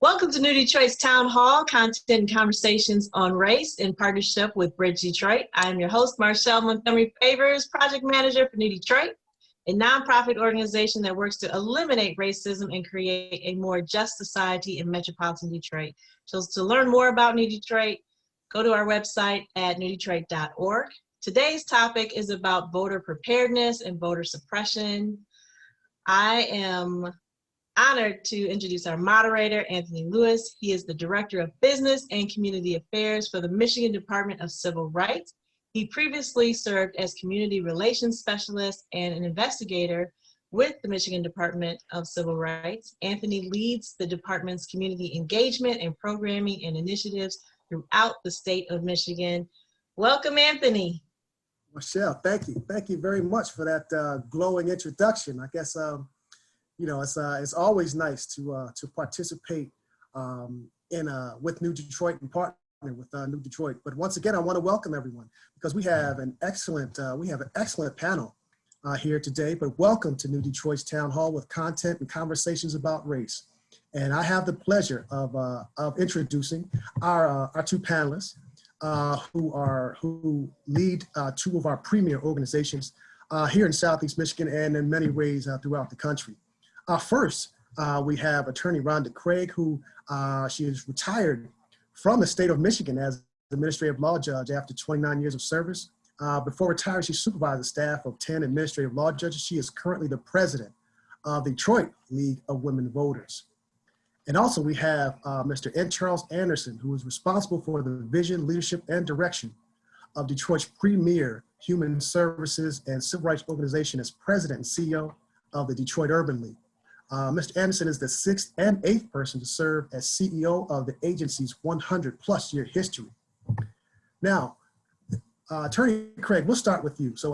Welcome to New Detroit's Town Hall, content and conversations on race in partnership with Bridge Detroit. I am your host, Marshall Montgomery Favors, project manager for New Detroit, a nonprofit organization that works to eliminate racism and create a more just society in metropolitan Detroit. So to learn more about New Detroit, go to our website at newdetroit.org. Today's topic is about voter preparedness and voter suppression. I am honored to introduce our moderator, Anthony Lewis. He is the Director of Business and Community Affairs for the Michigan Department of Civil Rights. He previously served as Community Relations Specialist and an investigator with the Michigan Department of Civil Rights. Anthony leads the department's community engagement and programming and initiatives throughout the state of Michigan. Welcome, Anthony. Michelle, thank you. Thank you very much for that glowing introduction. I guess it's always nice to participate with New Detroit and partner with New Detroit. But once again, I want to welcome everyone because we have an excellent panel here today. But welcome to New Detroit's Town Hall with content and conversations about race. And I have the pleasure of introducing our two panelists who lead two of our premier organizations here in Southeast Michigan and in many ways throughout the country. First, we have attorney Rhonda Craig, who she is retired from the state of Michigan as administrative law judge after 29 years of service. Before retiring, she supervised a staff of 10 administrative law judges. She is currently the president of the Detroit League of Women Voters. And also we have Mr. N. Charles Anderson, who is responsible for the vision, leadership, and direction of Detroit's premier human services and civil rights organization as president and CEO of the Detroit Urban League. Mr. Anderson is the 6th and 8th person to serve as CEO of the agency's 100-plus-year history. Now, Attorney Craig, we'll start with you. So,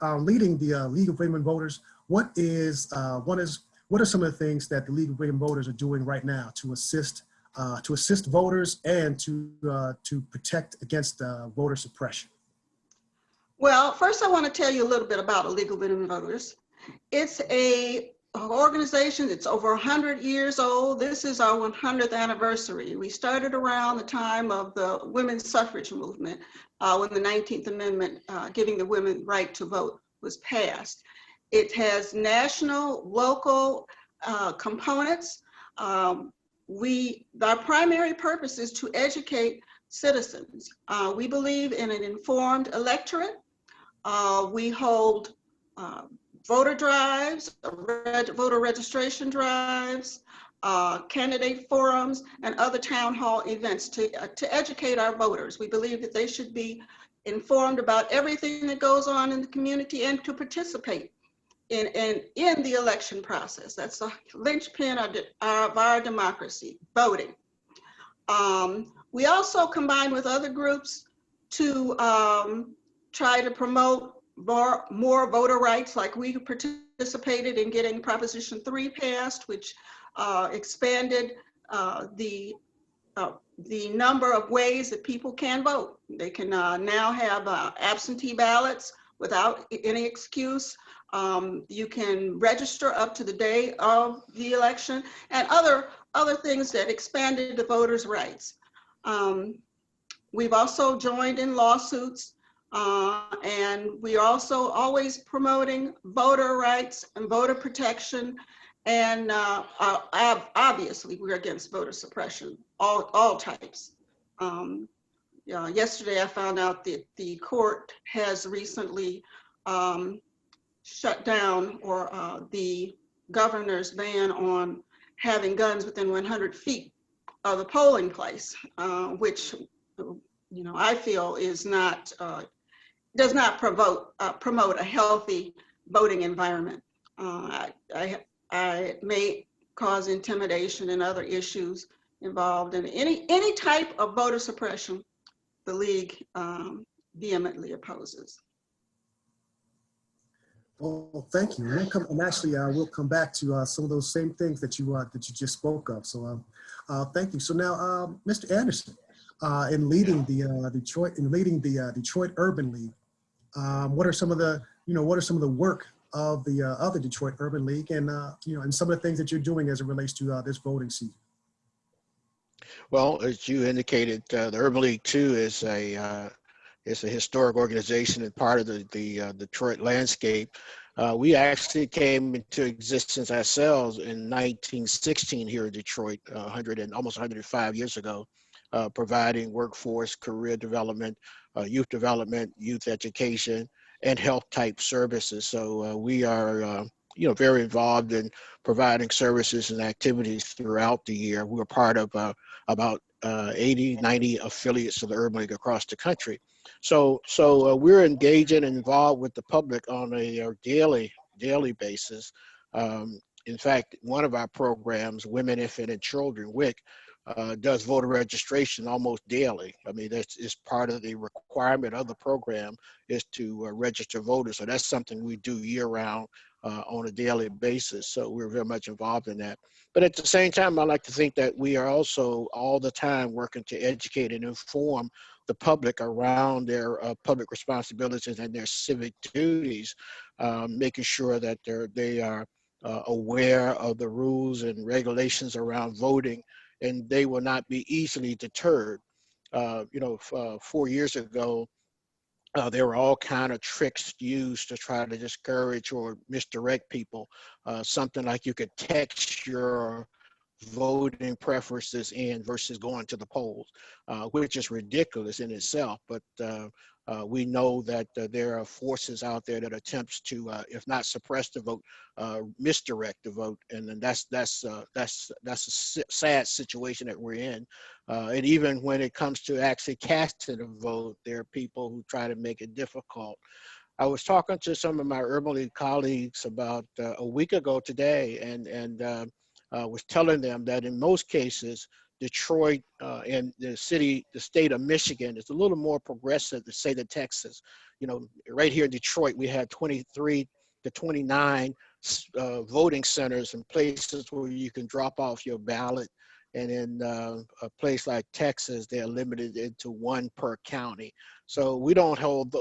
leading the League of Women Voters, what are some of the things that the League of Women Voters are doing right now to assist voters and to protect against voter suppression? Well, first I want to tell you a little bit about the League of Women Voters. It's an organization that's over 100 years old. This is our 100th anniversary. We started around the time of the women's suffrage movement when the 19th Amendment giving the women right to vote was passed. It has national, local components. Our primary purpose is to educate citizens. We believe in an informed electorate. We hold voter drives, voter registration drives, candidate forums, and other town hall events to educate our voters. We believe that they should be informed about everything that goes on in the community and to participate in the election process. That's the linchpin of our democracy, voting. We also combine with other groups to try to promote more voter rights, like we participated in getting Proposition 3 passed, which expanded the number of ways that people can vote. They can now have absentee ballots without any excuse. You can register up to the day of the election, and other things that expanded the voters' rights. We've also joined in lawsuits, and we are also always promoting voter rights and voter protection. And obviously, we're against voter suppression, all types. Yesterday, I found out that the court has recently shut down the governor's ban on having guns within 100 feet of the polling place, which I feel does not promote a healthy voting environment. It may cause intimidation and other issues involved in any type of voter suppression. The League vehemently opposes. Well, thank you. We'll come back to some of those same things that you just spoke of. So, thank you. So now, Mr. Anderson, in leading the Detroit Urban League, what are some of the work of the Detroit Urban League, and and some of the things that you're doing as it relates to this voting season? Well, as you indicated, the Urban League 2 is a historic organization and part of the Detroit landscape. We actually came into existence ourselves in 1916 here in Detroit, 100 and almost 105 years ago, providing workforce, career development, youth education, and health type services. So we are, very involved in providing services and activities throughout the year. We're part of about 80, 90 affiliates of the Urban League across the country. So we're engaging and involved with the public on a daily basis. In fact, one of our programs, Women, Infant, and Children, WIC, does voter registration almost daily. I mean, is part of the requirement of the program is to register voters. So that's something we do year round on a daily basis. So we're very much involved in that. But at the same time, I like to think that we are also all the time working to educate and inform the public around their public responsibilities and their civic duties, making sure that they are aware of the rules and regulations around voting, and they will not be easily deterred. 4 years ago, there were all kind of tricks used to try to discourage or misdirect people. Something like you could text your voting preferences in versus going to the polls, which is ridiculous in itself. But we know that there are forces out there that attempts to, if not suppress the vote, misdirect the vote, and then that's a sad situation that we're in. And even when it comes to actually casting a vote, there are people who try to make it difficult. I was talking to some of my Urban League colleagues about a week ago today, and was telling them that in most cases, Detroit and the state of Michigan is a little more progressive than the state of Texas. Right here in Detroit, we have 23 to 29 voting centers and places where you can drop off your ballot. And in a place like Texas, they're limited into one per county. So we don't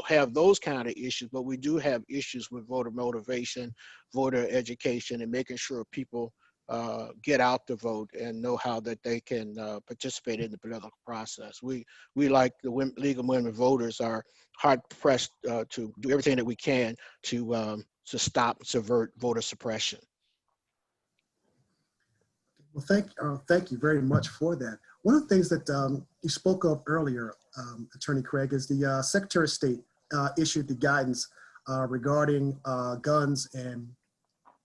have those kind of issues, but we do have issues with voter motivation, voter education, and making sure people get out to vote and know how that they can participate in the political process. We like the League of Women Voters, are hard pressed to do everything that we can to stop and subvert voter suppression. Well, thank you very much for that. One of the things that you spoke of earlier, Attorney Craig, is the Secretary of State issued the guidance regarding guns and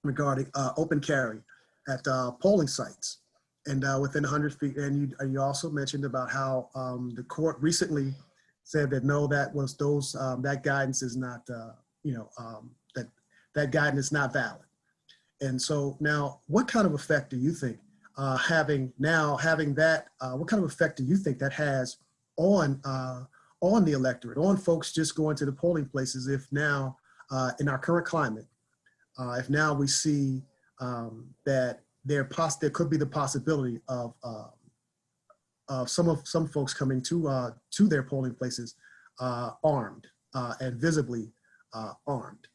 regarding open carry at polling sites and within 100 feet. And you also mentioned about how the court recently said that no, that guidance is not, that guidance is not valid. And so now, what kind of effect do you think having that? What kind of effect do you think that has on the electorate, on folks just going to the polling places? If now, in our current climate, if now we see that there could be the possibility of some folks coming to their polling places armed and visibly armed.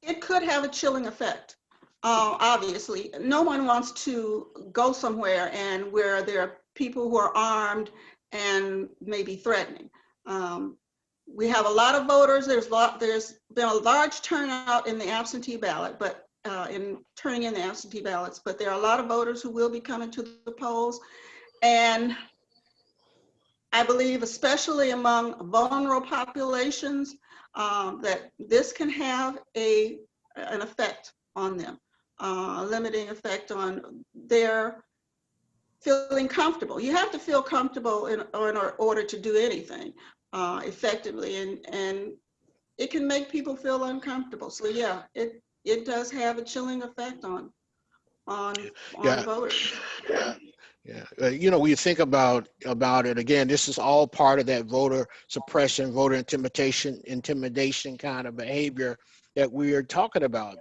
It could have a chilling effect. Obviously, no one wants to go somewhere and where there are people who are armed and maybe threatening. We have a lot of voters. There's been a large turnout in the absentee ballot, but in turning in the absentee ballots, but there are a lot of voters who will be coming to the polls. And I believe, especially among vulnerable populations, that this can have an effect on them, a limiting effect on their feeling comfortable. You have to feel comfortable in order to do anything effectively, and it can make people feel uncomfortable. So yeah, it does have a chilling effect on voters. Yeah, when you think about it, again, this is all part of that voter suppression, voter intimidation kind of behavior that we are talking about.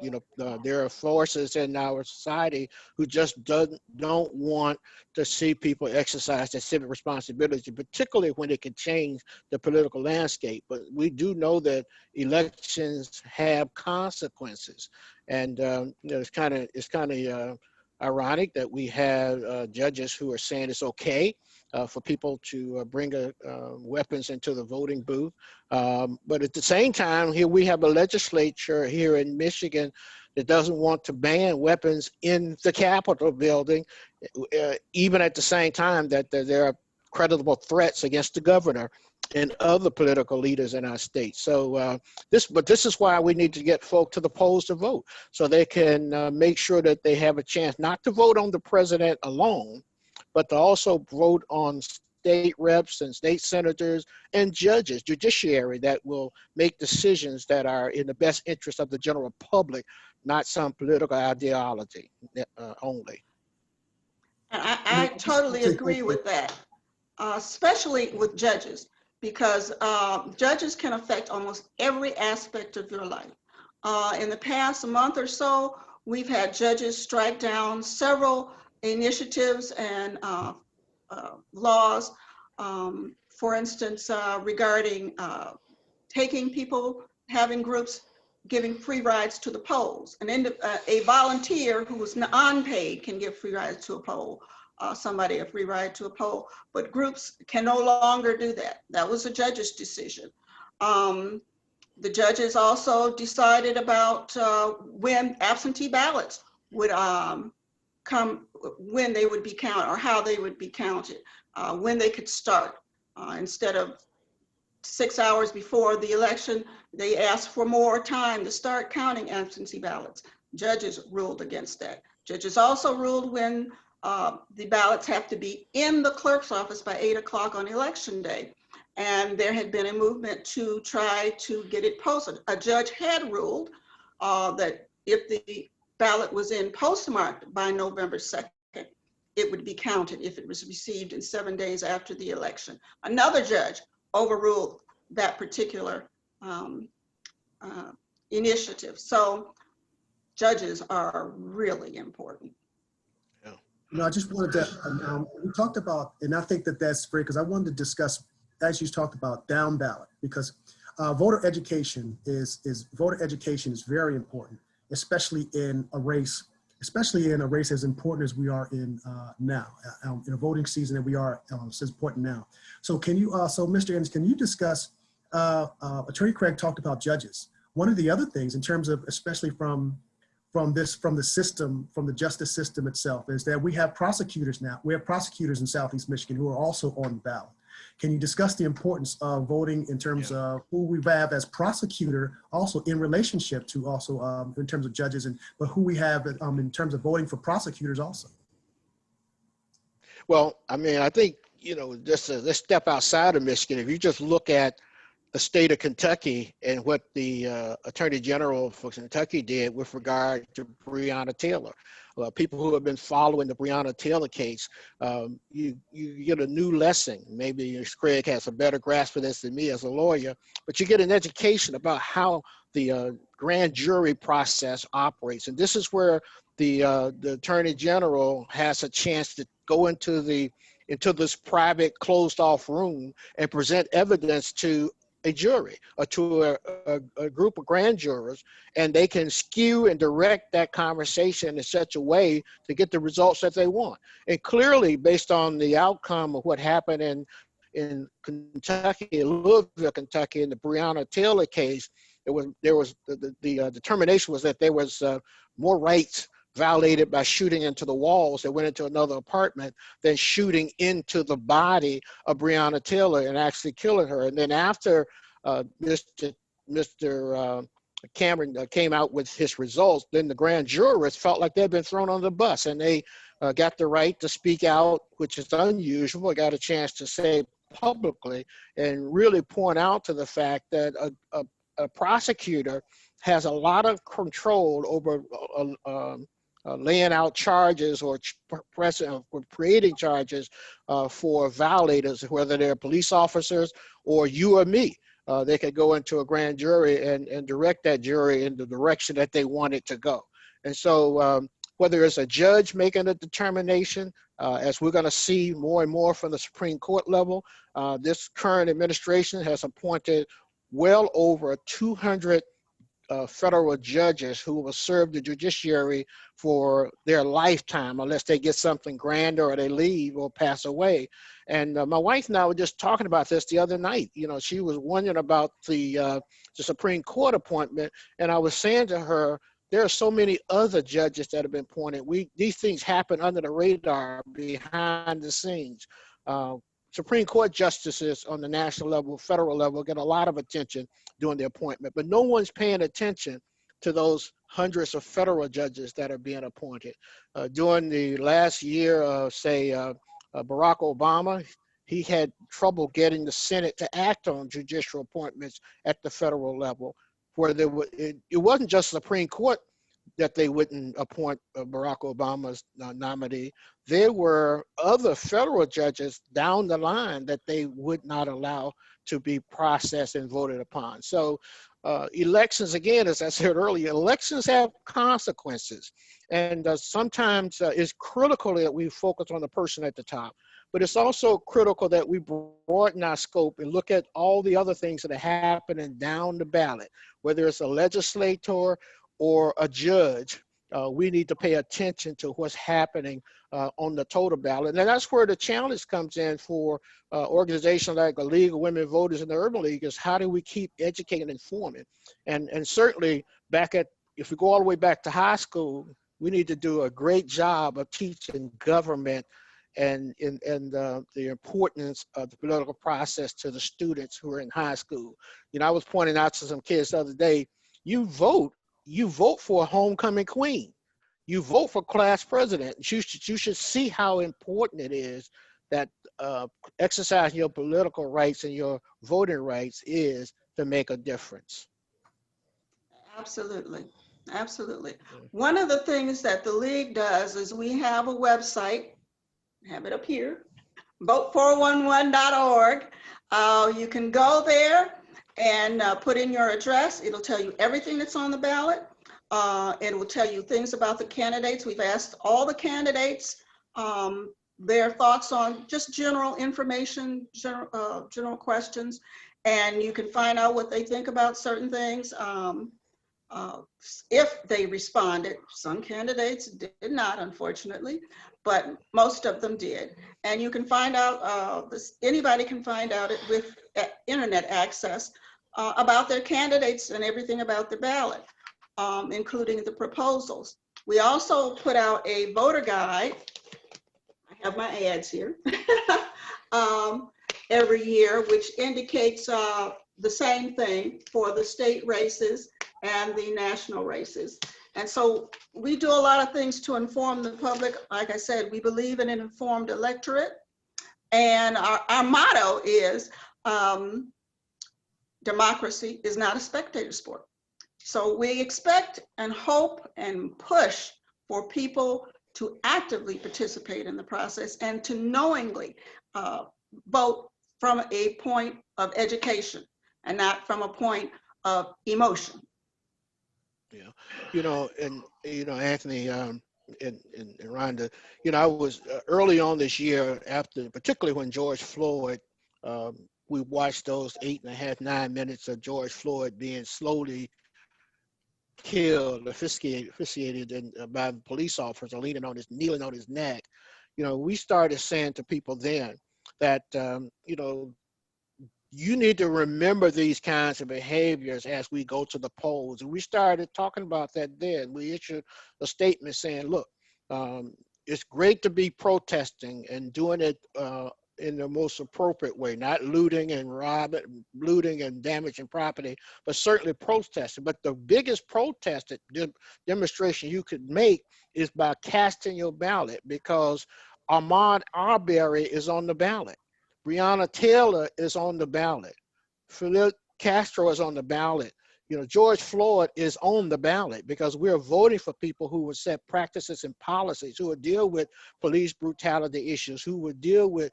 There are forces in our society who just don't want to see people exercise their civic responsibility, particularly when it can change the political landscape. But we do know that elections have consequences, and it's kind of ironic that we have judges who are saying it's okay for people to bring weapons into the voting booth. But at the same time, here we have a legislature here in Michigan that doesn't want to ban weapons in the Capitol building, even at the same time that there are credible threats against the governor and other political leaders in our state. So this is why we need to get folk to the polls to vote, so they can make sure that they have a chance not to vote on the president alone, but to also vote on state reps and state senators and judges, judiciary that will make decisions that are in the best interest of the general public, not some political ideology only. And I totally agree with that, especially with judges, because judges can affect almost every aspect of your life. In the past month or so, we've had judges strike down several initiatives and laws, for instance, regarding taking people, having groups, giving free rides to the polls. A volunteer who was unpaid can give free rides to a poll, somebody a free ride to a poll, but groups can no longer do that. That was a judge's decision. The judges also decided about when absentee ballots would come, when they would be counted or how they would be counted, when they could start. Instead of 6 hours before the election, they asked for more time to start counting absentee ballots. Judges ruled against that. Judges also ruled when the ballots have to be in the clerk's office by 8 o'clock on election day. And there had been a movement to try to get it posted. A judge had ruled that if the ballot was in postmarked by November 2nd, it would be counted if it was received in 7 days after the election. Another judge overruled that particular initiative. So judges are really important. You know, I just wanted to, we talked about, and I think that that's great, because I wanted to discuss, as you talked about, down ballot, because voter education is very important, especially in a race as important as we are in now, in a voting season that we are as important now. So can you, so Mr. Anderson, can you discuss, Attorney Craig talked about judges. One of the other things in terms of, especially from the system, from the justice system itself, is that we have prosecutors now. We have prosecutors in Southeast Michigan who are also on the ballot. Can you discuss the importance of voting in terms of who we have as prosecutor, also in relationship to also in terms of judges, but who we have in terms of voting for prosecutors also? Well, I mean, I think, you know, just let's step outside of Michigan. If you just look at the state of Kentucky and what the Attorney General for Kentucky did with regard to Breonna Taylor. People who have been following the Breonna Taylor case, you get a new lesson. Maybe Craig has a better grasp of this than me as a lawyer, but you get an education about how the grand jury process operates. And this is where the Attorney General has a chance to go into this private closed off room and present evidence to a jury or to a group of grand jurors, and they can skew and direct that conversation in such a way to get the results that they want. And clearly, based on the outcome of what happened in Kentucky, Louisville, Kentucky, in the Breonna Taylor case, the determination was that there was more rights violated by shooting into the walls that went into another apartment than shooting into the body of Breonna Taylor and actually killing her. And then after Mr. Cameron came out with his results, then the grand jurors felt like they'd been thrown on the bus, and they got the right to speak out, which is unusual. Got a chance to say publicly and really point out to the fact that a prosecutor has a lot of control over laying out charges or creating charges for violators, whether they're police officers or you or me. They could go into a grand jury and direct that jury in the direction that they want it to go. And so whether it's a judge making a determination, as we're going to see more and more from the Supreme Court level, this current administration has appointed well over 200 federal judges who will serve the judiciary for their lifetime unless they get something grander or they leave or pass away. And my wife and I were just talking about this the other night. You know, she was wondering about the Supreme Court appointment, and I was saying to her, there are so many other judges that have been appointed. These things happen under the radar, behind the scenes. Supreme Court justices on the national level, federal level, get a lot of attention during the appointment, but no one's paying attention to those hundreds of federal judges that are being appointed. During the last year of, say, Barack Obama, he had trouble getting the Senate to act on judicial appointments at the federal level, where it wasn't just Supreme Court that they wouldn't appoint Barack Obama's nominee. There were other federal judges down the line that they would not allow to be processed and voted upon. So elections, again, as I said earlier, elections have consequences. And sometimes it's critical that we focus on the person at the top. But it's also critical that we broaden our scope and look at all the other things that are happening down the ballot, whether it's a legislator or a judge. We need to pay attention to what's happening on the total ballot. And that's where the challenge comes in for organizations like the League of Women Voters and the Urban League, is how do we keep educating and informing? And certainly if we go all the way back to high school, we need to do a great job of teaching government and the importance of the political process to the students who are in high school. You know, I was pointing out to some kids the other day, you vote for a homecoming queen. You vote for class president. You should see how important it is that exercising your political rights and your voting rights is to make a difference. Absolutely. Absolutely. One of the things that the League does is we have a website, have it up here, vote411.org. You can go there and put in your address. It'll tell you everything that's on the ballot. It will tell you things about the candidates. We've asked all the candidates their thoughts on just general information, general questions, and you can find out what they think about certain things. If they responded, some candidates did not, unfortunately, but most of them did. And you can find out, anybody can find out it with internet access about their candidates and everything about the ballot, including the proposals. We also put out a voter guide. I have my ads here. Every year, which indicates the same thing for the state races and the national races. And so we do a lot of things to inform the public. Like I said, we believe in an informed electorate. And our motto is democracy is not a spectator sport. So we expect and hope and push for people to actively participate in the process and to knowingly vote from a point of education and not from a point of emotion. Yeah, Anthony and Rhonda, I was early on this year, particularly when George Floyd, we watched those 8.5, 9 minutes of George Floyd being slowly killed, asphyxiated by the police officer kneeling on his neck. We started saying to people then that, you need to remember these kinds of behaviors as we go to the polls. And we started talking about that then. We issued a statement saying, look, it's great to be protesting and doing it in the most appropriate way, not looting and damaging property, but certainly protesting. But the biggest protest demonstration you could make is by casting your ballot, because Ahmaud Arbery is on the ballot. Breonna Taylor is on the ballot. Fidel Castro is on the ballot. George Floyd is on the ballot, because we're voting for people who would set practices and policies, who would deal with police brutality issues, who would deal with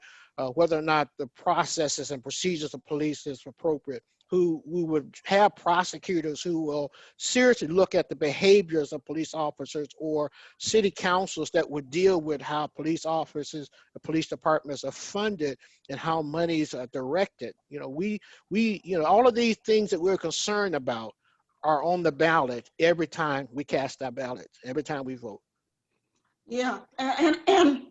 whether or not the processes and procedures of police is appropriate, who would have prosecutors who will seriously look at the behaviors of police officers, or city councils that would deal with how police officers, the police departments are funded and how monies are directed. All of these things that we're concerned about are on the ballot every time we cast our ballots, every time we vote. Yeah, and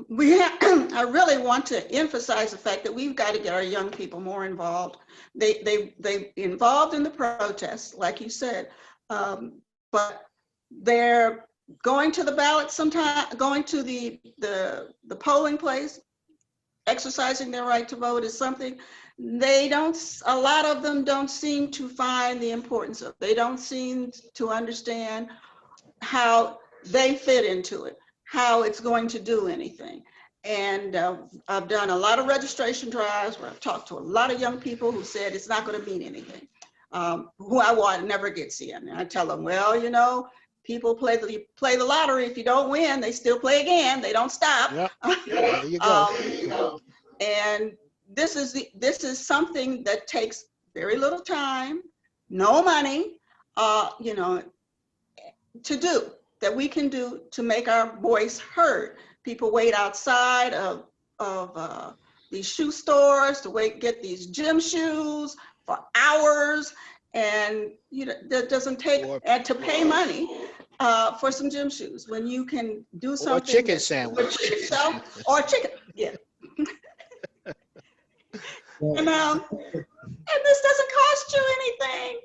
we have, I really want to emphasize the fact that we've got to get our young people more involved. They involved in the protests, like you said, but they're going to the ballot sometime, going to the polling place, exercising their right to vote is something they don't, a lot of them don't seem to find the importance of. They don't seem to understand how they fit into it, how it's going to do anything. And I've done a lot of registration drives where I've talked to a lot of young people who said it's not going to mean anything. Who I want never gets in. And I tell them, well, you know, people play the lottery. If you don't win, they still play again. They don't stop. Yep. There you go. And this is something that takes very little time, no money, you know, to do, that we can do to make our voice heard. People wait outside of these shoe stores to get these gym shoes for hours, and you know that doesn't take, and to pay money for some gym shoes when you can do something. Or chicken sandwich. Or chicken, yeah. And this doesn't cost you anything.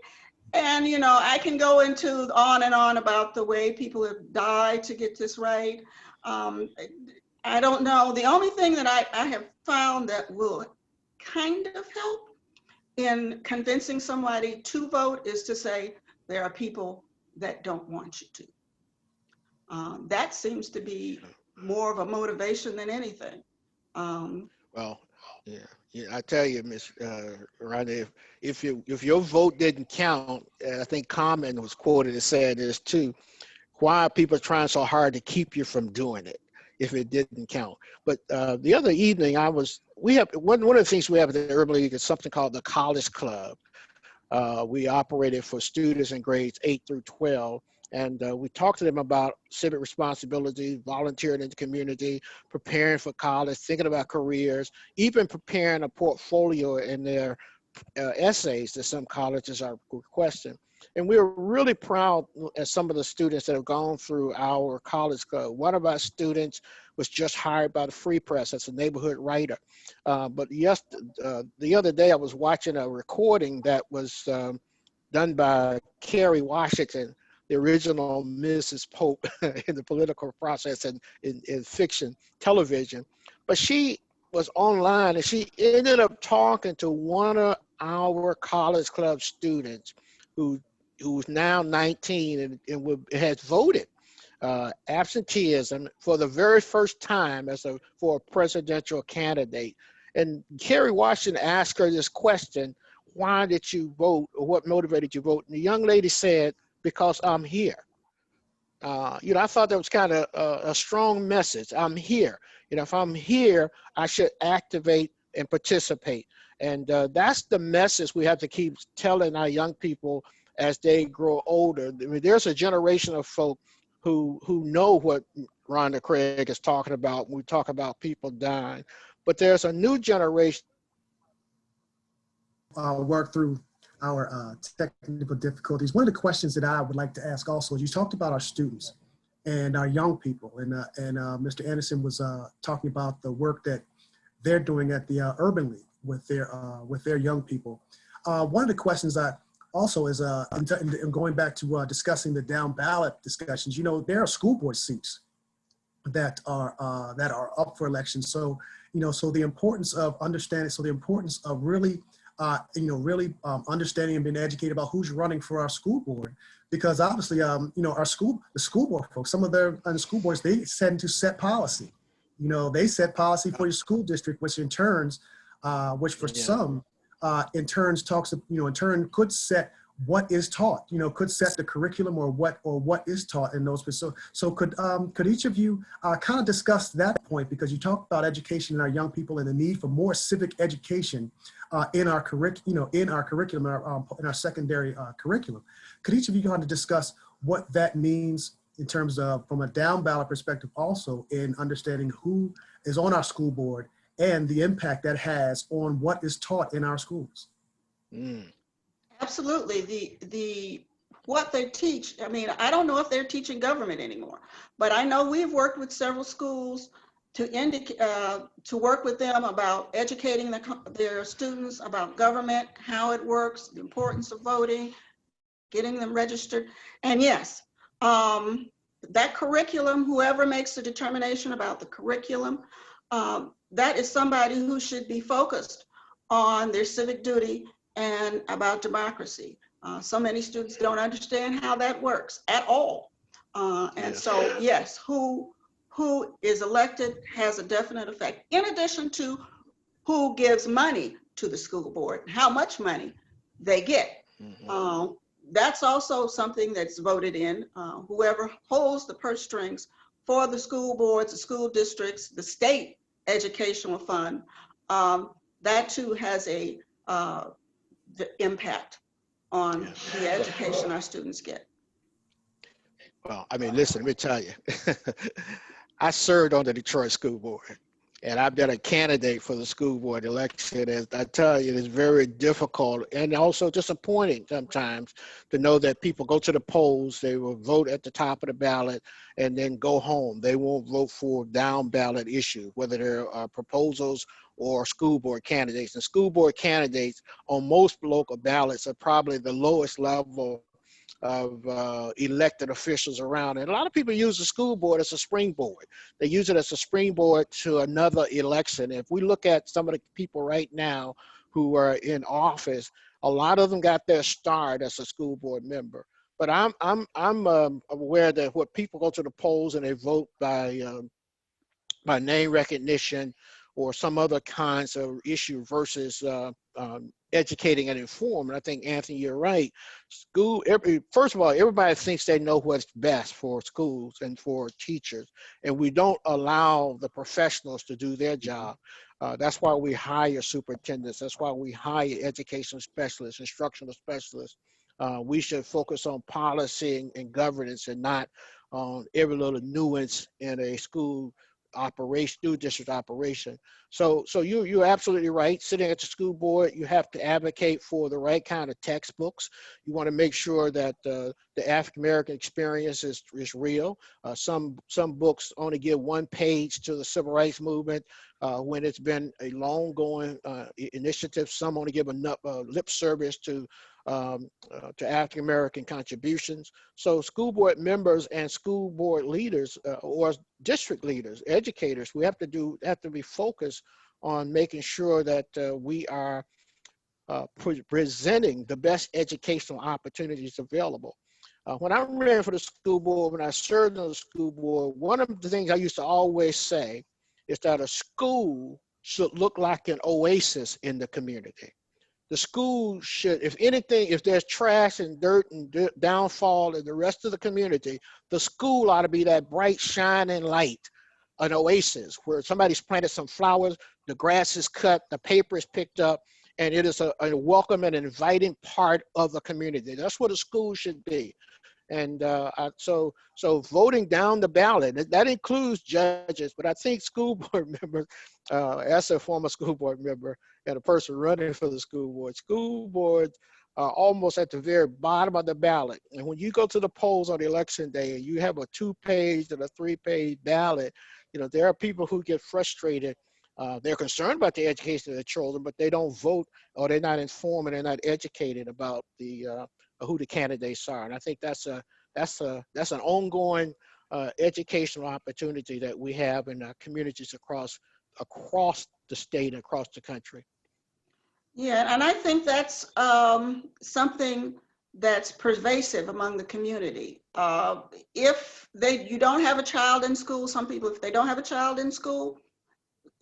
And, you know, I can go into on and on about the way people have died to get this right. I don't know. The only thing that I have found that will kind of help in convincing somebody to vote is to say, there are people that don't want you to. That seems to be more of a motivation than anything. Well, yeah. Yeah, I tell you, Miss Rhonda, if your vote didn't count, I think Common was quoted as saying this too. Why are people trying so hard to keep you from doing it if it didn't count? But the other evening, we have one of the things we have at the Urban League is something called the College Club. We operated for students in grades 8 through 12. And we talked to them about civic responsibility, volunteering in the community, preparing for college, thinking about careers, even preparing a portfolio in their essays that some colleges are requesting. And we were really proud as some of the students that have gone through our college club. One of our students was just hired by the Free Press as a neighborhood writer. But yes, the other day I was watching a recording that was done by Kerry Washington, the original Mrs. Pope in the political process and in fiction television. But she was online and she ended up talking to one of our college club students who's now 19 and has voted absenteeism for the very first time for a presidential candidate. And Kerry Washington asked her this question, why did you vote, or what motivated you vote? And the young lady said, because I'm here. You know, I thought that was kind of a strong message. I'm here. You know, if I'm here, I should activate and participate. And that's the message we have to keep telling our young people as they grow older. I mean, there's a generation of folk who know what Rhonda Craig is talking about when we talk about people dying. But there's a new generation. Work through our technical difficulties. One of the questions that I would like to ask also is, you talked about our students and our young people, and Mr. Anderson was talking about the work that they're doing at the Urban League with their young people. One of the questions I also is in going back to discussing the down ballot discussions. You know, there are school board seats that are up for election. So you know, so the importance of understanding, so the importance of really really understanding and being educated about who's running for our school board, because obviously, you know, the school board folks, some of their on the school boards, they tend to set policy. You know, they set policy for your school district, which in turns, which for some, in turns talks, you know, in turn could set what is taught. You know, could set the curriculum or what is taught in those. So could each of you kind of discuss that point, because you talked about education in our young people and the need for more civic education in our curriculum, in our secondary curriculum. Could each of you kind of discuss what that means in terms of, from a down ballot perspective, also in understanding who is on our school board and the impact that has on what is taught in our schools? Absolutely. The what they teach. I mean, I don't know if they're teaching government anymore, but I know we've worked with several schools to work with them about educating their students about government, how it works, the importance of voting, getting them registered. And yes, that curriculum, whoever makes the determination about the curriculum, that is somebody who should be focused on their civic duty and about democracy. So many students don't understand how that works at all. And so, yes, who is elected has a definite effect, in addition to who gives money to the school board, how much money they get. That's also something that's voted in. Whoever holds the purse strings for the school boards, the school districts, the state educational fund, that too has the impact on the education our students get. Well, I mean, listen, let me tell you, I served on the Detroit School Board, and I've been a candidate for the school board election. As I tell you, it's very difficult and also disappointing sometimes to know that people go to the polls, they will vote at the top of the ballot and then go home. They won't vote for down ballot issues, whether they're proposals or school board candidates. And school board candidates on most local ballots are probably the lowest level of elected officials around. And a lot of people use the school board as a springboard. They use it as a springboard to another election. If we look at some of the people right now who are in office, a lot of them got their start as a school board member. But I'm aware that what people go to the polls and they vote by name recognition or some other kinds of issue versus educating and informing. I think, Anthony, you're right. First of all, everybody thinks they know what's best for schools and for teachers, and we don't allow the professionals to do their job. That's why we hire superintendents. That's why we hire educational specialists, instructional specialists. We should focus on policy and governance and not on every little nuance in a school district operation. So you're absolutely right. Sitting at the school board, you have to advocate for the right kind of textbooks. You want to make sure that the African American experience is real. Some books only give one page to the civil rights movement when it's been a long going initiative. Some only give enough lip service to African American contributions. So school board members and school board leaders or district leaders, educators, we have to be focused on making sure that we are presenting the best educational opportunities available. When I ran for the school board, when I served on the school board, one of the things I used to always say is that a school should look like an oasis in the community. The school should, if anything, if there's trash and dirt and downfall in the rest of the community, the school ought to be that bright, shining light, an oasis where somebody's planted some flowers, the grass is cut, the paper is picked up, and it is a welcome and inviting part of the community. That's what a school should be. And so voting down the ballot, that includes judges, but I think school board members, as a former school board member and a person running for the school boards are almost at the very bottom of the ballot. And when you go to the polls on election day and you have a 2-page and a 3-page ballot, you know, there are people who get frustrated. They're concerned about the education of their children, but they don't vote or they're not informed and they're not educated about who the candidates are. And I think that's an ongoing educational opportunity that we have in our communities across the state and across the country. Yeah, and I think that's something that's pervasive among the community. If you don't have a child in school, some people, if they don't have a child in school,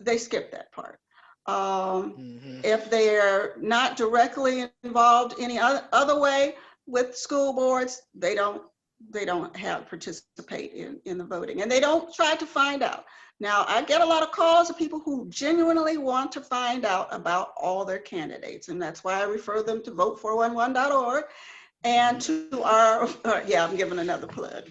they skip that part. If they're not directly involved any other way with school boards, they don't participate in the voting, and they don't try to find out. Now, I get a lot of calls of people who genuinely want to find out about all their candidates, and that's why I refer them to vote411.org and to our, I'm giving another plug,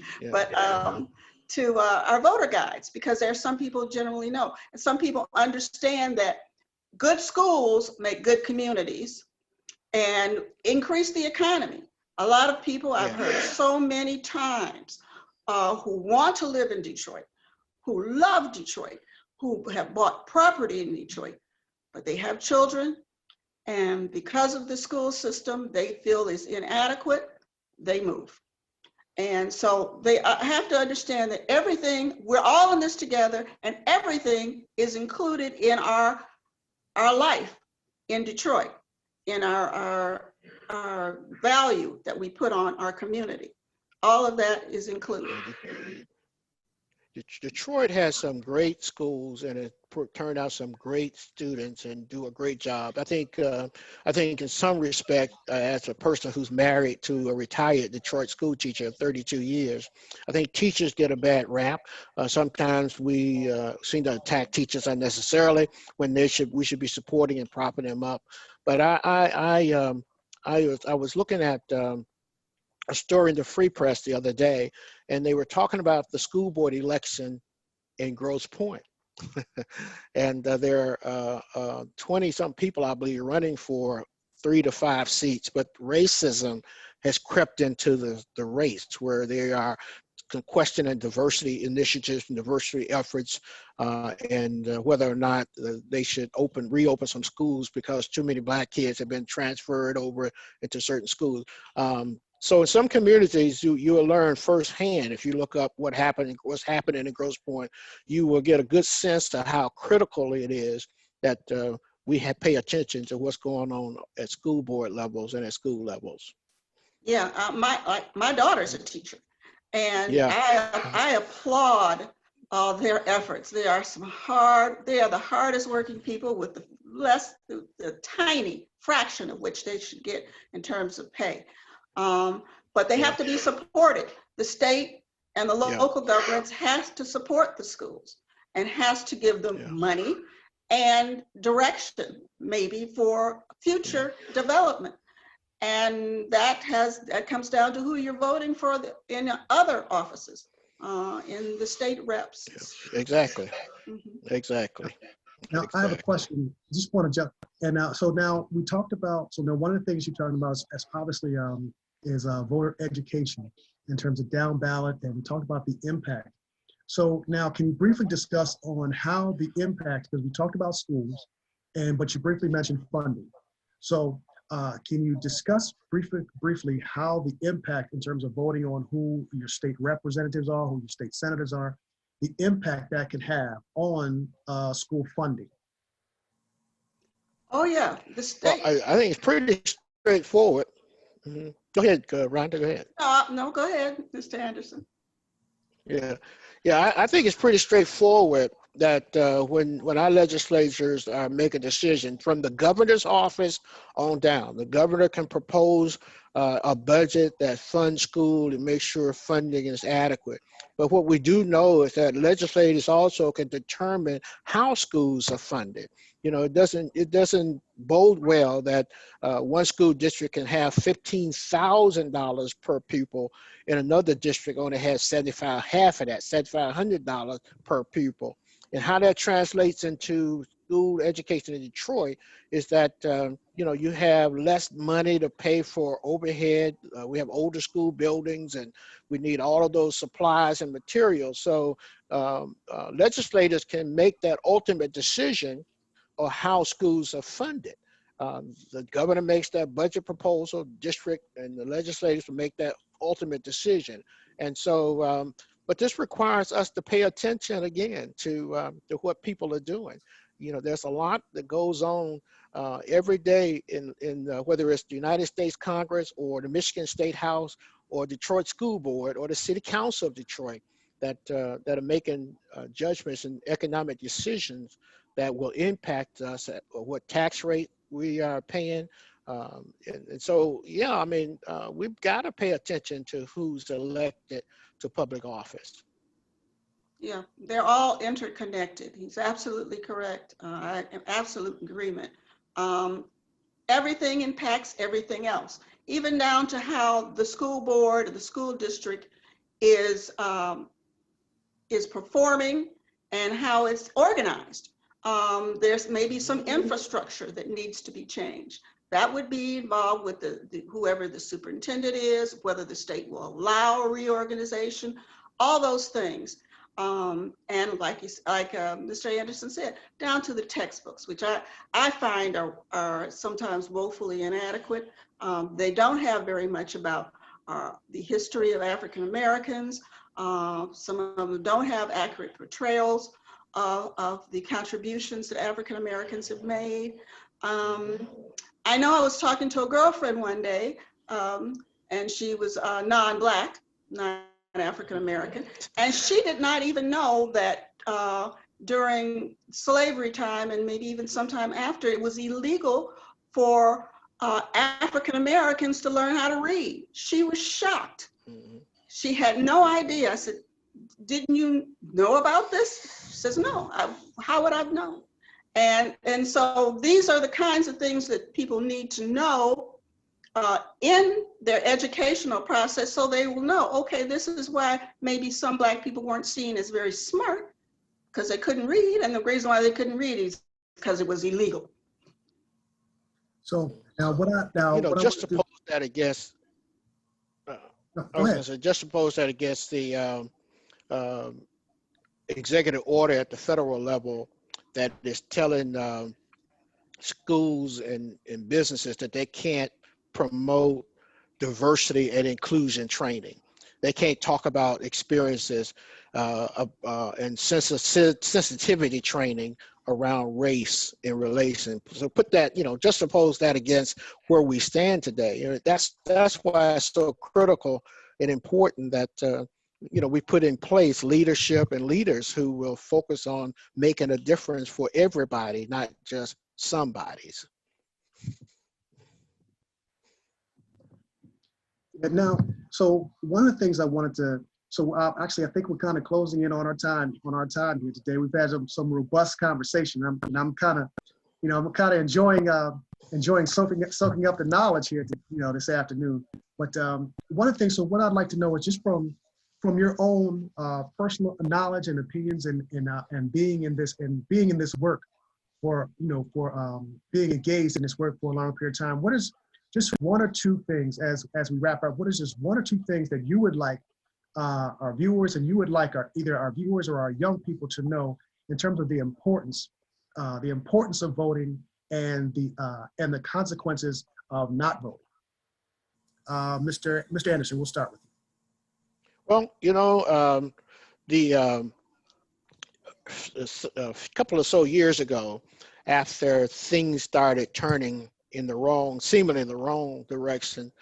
to our voter guides, because there are some people generally know, and some people understand that good schools make good communities and increase the economy. A lot of people I've Yeah. heard so many times who want to live in Detroit, who love Detroit, who have bought property in Detroit, but they have children, and because of the school system they feel is inadequate, they move. And so they have to understand that everything, we're all in this together, and everything is included in our life in Detroit, in our value that we put on our community. All of that is included. Detroit has some great schools and it turned out some great students and do a great job. I think in some respect, as a person who's married to a retired Detroit school teacher of 32 years, I think teachers get a bad rap. Sometimes we seem to attack teachers unnecessarily when we should be supporting and propping them up. But I was looking at a story in the Free Press the other day, and they were talking about the school board election in Grosse Pointe. And there are 20-some people, I believe, running for 3 to 5 seats, but racism has crept into the race where they are questioning diversity initiatives and diversity efforts, and whether or not they should reopen some schools because too many Black kids have been transferred over into certain schools. So in some communities, you will learn firsthand. If you look up what's happening in Grosse Pointe, you will get a good sense of how critical it is that we pay attention to what's going on at school board levels and at school levels. Yeah, my daughter's a teacher, and Yeah. I applaud their efforts. They are the hardest working people with the tiny fraction of which they should get in terms of pay. But they have to be supported. The state and the local governments has to support the schools and has to give them money and direction, maybe for future development. And that comes down to who you're voting for in other offices, in the state reps. Exactly. Mm-hmm. Exactly. Now, I have a question. Just want to jump. And now we talked about, so now one of the things you're talking about is obviously is voter education in terms of down ballot, and we talked about the impact. So now can you briefly discuss on how the impact, because we talked about schools, but you briefly mentioned funding. So can you discuss briefly how the impact in terms of voting on who your state representatives are, who your state senators are, the impact that can have on school funding? Oh yeah, the state. Well, I think it's pretty straightforward. Mm-hmm. Go ahead, Rhonda, go ahead. No, go ahead, Mr. Anderson. Yeah, I think it's pretty straightforward that when our legislatures make a decision from the governor's office on down, the governor can propose a budget that funds school and make sure funding is adequate. But what we do know is that legislators also can determine how schools are funded. You know, it doesn't bode well that one school district can have $15,000 per pupil, and another district only has half of that, $7,500 per pupil. And how that translates into school education in Detroit is that you have less money to pay for overhead. We have older school buildings, and we need all of those supplies and materials. So legislators can make that ultimate decision or how schools are funded. The governor makes that budget proposal, district and the legislators will make that ultimate decision. And so, but this requires us to pay attention again to what people are doing. You know, there's a lot that goes on every day in whether it's the United States Congress or the Michigan State House or Detroit School Board or the City Council of Detroit that are making judgments and economic decisions that will impact us at what tax rate we are paying. And so, yeah, I mean, we've got to pay attention to who's elected to public office. Yeah, they're all interconnected. He's absolutely correct. I am absolute agreement. Everything impacts everything else, even down to how the school board or the school district is performing and how it's organized. There's maybe some infrastructure that needs to be changed. that would be involved with whoever the superintendent is, whether the state will allow a reorganization, all those things. And like Mr. Anderson said, down to the textbooks, which I find are sometimes woefully inadequate. They don't have very much about the history of African Americans. Some of them don't have accurate portrayals of the contributions that African Americans have made. I know I was talking to a girlfriend one day, and she was non-Black, not African American, and she did not even know that during slavery time and maybe even sometime after, it was illegal for African Americans to learn how to read. She was shocked. She had no idea. I said, "Didn't you know about this?" She says, "No, how would I have known?" And so these are the kinds of things that people need to know in their educational process, so they will know, okay, this is why maybe some Black people weren't seen as very smart, because they couldn't read, and the reason why they couldn't read is because it was illegal. So now just to pose that against, just to pose that against the executive order at the federal level that is telling schools and businesses that they can't promote diversity and inclusion training. They can't talk about experiences and sensitivity training around race in relation. So put that, just suppose that against where we stand today. That's why it's so critical and important that we put in place leadership and leaders who will focus on making a difference for everybody, not just somebody's. And now, so one of the things I wanted to, actually, I think we're kind of closing in on our time here today. We've had some robust conversation. I'm kind of, I'm kind of enjoying soaking up the knowledge here, this afternoon. But one of the things, so what I'd like to know is just from your own personal knowledge and opinions and being in this work for being engaged in this work for a long period of time, what is just one or two things as we wrap up, what is just one or two things that you would like our viewers and you would like either our viewers or our young people to know in terms of the importance of voting and the consequences of not voting? Mr. Anderson, we'll start with you. Well, a couple of so years ago, after things started turning seemingly in the wrong direction,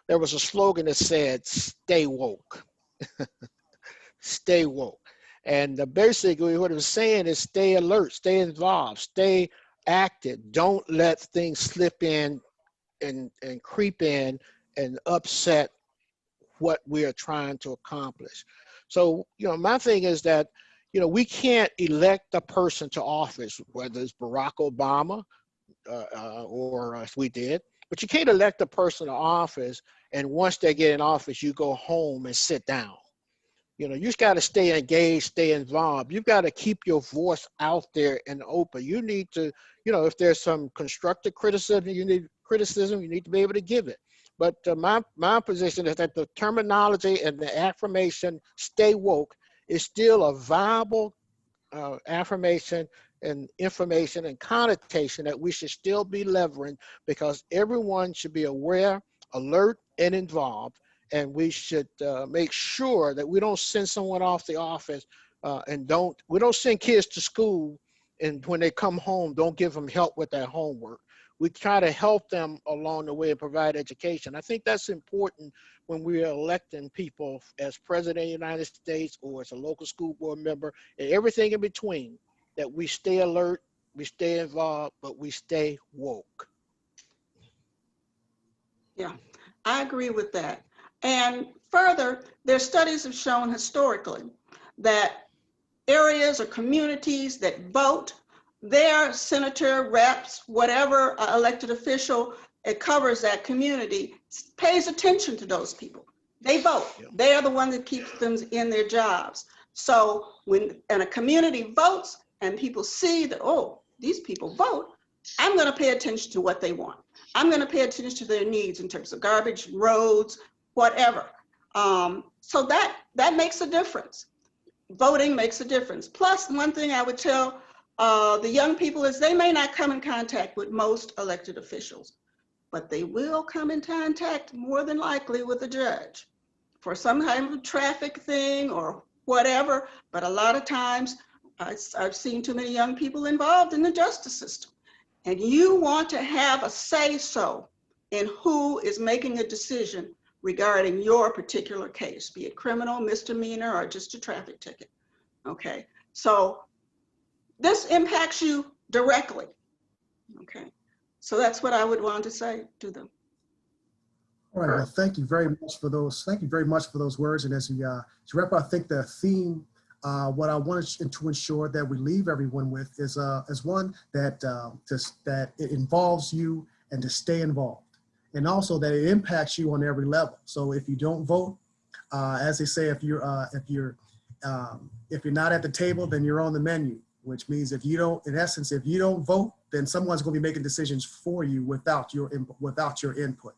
there was a slogan that said, "Stay woke." Stay woke. And basically what it was saying is stay alert, stay involved, stay active. Don't let things slip in and creep in and upset what we are trying to accomplish. So, my thing is that, we can't elect a person to office, whether it's Barack Obama or as we did, but you can't elect a person to office and once they get in office, you go home and sit down. You just got to stay engaged, stay involved. You've got to keep your voice out there and open. You need to, if there's some constructive criticism, you need to be able to give it. But my position is that the terminology and the affirmation, stay woke, is still a viable affirmation and information and connotation that we should still be leveraging, because everyone should be aware, alert, and involved. And we should make sure that we don't send someone off the office we don't send kids to school and when they come home, don't give them help with their homework. We try to help them along the way and provide education. I think that's important when we are electing people as president of the United States or as a local school board member and everything in between, that we stay alert, we stay involved, but we stay woke. Yeah, I agree with that. And further, their studies have shown historically that areas or communities that vote, their senator, reps, whatever elected official it covers that community pays attention to those people. They vote. Yeah. They are the one that keeps them in their jobs. So when a community votes and people see that, oh, these people vote, I'm going to pay attention to what they want. I'm going to pay attention to their needs in terms of garbage, roads, whatever. So that makes a difference. Voting makes a difference. Plus, one thing I would tell the young people is they may not come in contact with most elected officials, but they will come in contact more than likely with a judge for some kind of traffic thing or whatever. But a lot of times I've seen too many young people involved in the justice system. And you want to have a say-so in who is making a decision regarding your particular case, be it criminal, misdemeanor, or just a traffic ticket. Okay, so this impacts you directly. Okay, so that's what I would want to say to them. All right, well, thank you very much for those. Thank you very much for those words. And as we wrap up, I think the theme, what I wanted to ensure that we leave everyone with is one that that it involves you and to stay involved, and also that it impacts you on every level. So if you don't vote, as they say, if you're not at the table, then you're on the menu, which means if you don't, in essence, if you don't vote, then someone's going to be making decisions for you without your input.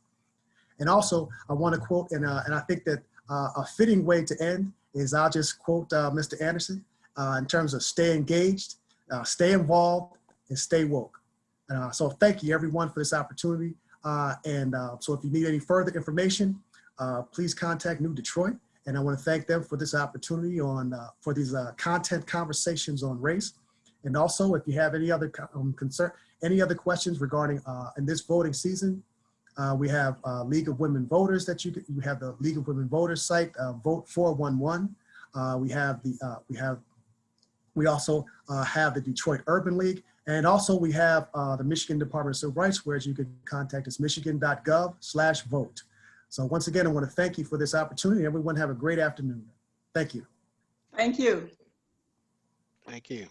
And also, I want to quote, and I think that a fitting way to end is I'll just quote Mr. Anderson in terms of stay engaged, stay involved, and stay woke. So thank you, everyone, for this opportunity. So if you need any further information, please contact New Detroit. And I want to thank them for this opportunity for these content conversations on race. And also, if you have any other any other questions regarding in this voting season, we have League of Women Voters that you have the League of Women Voters site, Vote 411. We also have the Detroit Urban League, and also we have the Michigan Department of Civil Rights, where you can contact us, michigan.gov/vote. So once again, I want to thank you for this opportunity. Everyone have a great afternoon. Thank you. Thank you. Thank you.